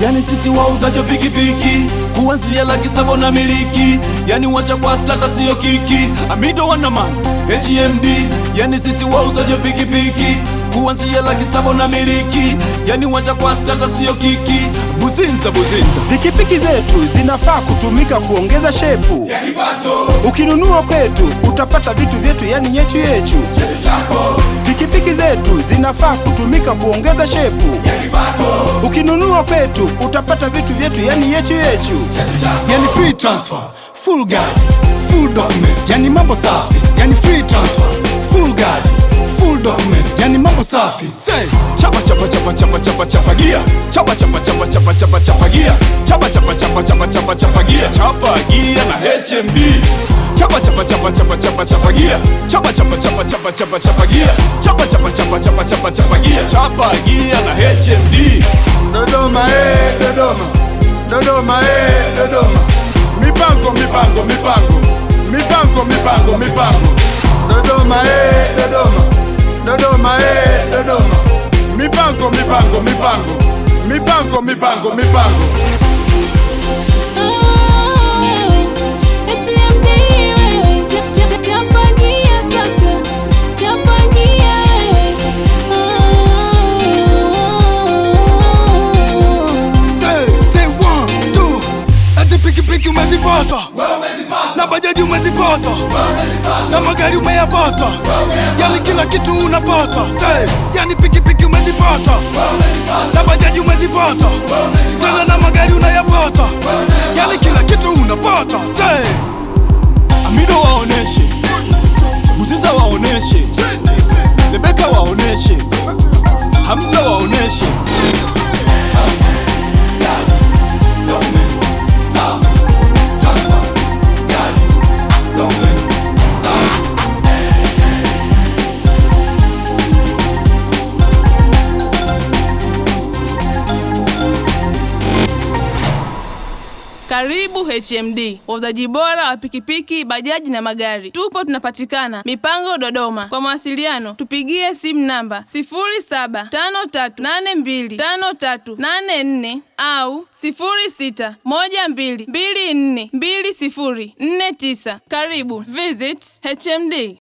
Yani sisi wauzaji pikipiki, kuanzia Laki7 na miliki. Yani wacha kwa stata sio kiki. Amido wanaman HMD. Yani sisi wauzaji pikipiki, kuanzia Laki7 na miliki. Yani wacha kwa stata sio kiki. Buzinza. Pikipiki zetu zinafaa kutumika kuongeza shepu ya kipato. Ukinunua kwetu utapata vitu vyetu, yani yetu. Chetu chako. Pikipiki zetu zinafaa kutumika kuongeza shepu ya kipato. Ukinunua kwetu utapata vitu vyetu, yani yetu. Chetu chako. Yani free transfer, full guide, full document, yani mambo safi. Yani free transfer, full guide, full document, yani mambo safi. Say Chapa gear. Chapa gear. Chapa gear. Chapa gear na HMD. Chapa gear. Chapa gear. Chapa gear na HMD. Dodoma, Dodoma. Dodoma, Dodoma. Mipango. Dodoma, Dodoma. Dodoma, Dodoma. Mipango. Pikipiki umezipata, na bajaji umezipata, na magari umeyapata, yani kila kitu unapata. Yani pikipiki umezipata, na bajaji umezipata, tena na magari unayapata, yani kila kitu unapata. Amido waoneshe, Buzinza waoneshe, Rebeka waoneshe, Hamza waoneshe. Karibu HMD, wauzaji bora wa pikipiki, bajaji na magari. Tupo tunapatikana Mipango, Dodoma. Kwa mawasiliano tupigie simu namba 0753825384 au 0612242049. Karibu, visit HMD.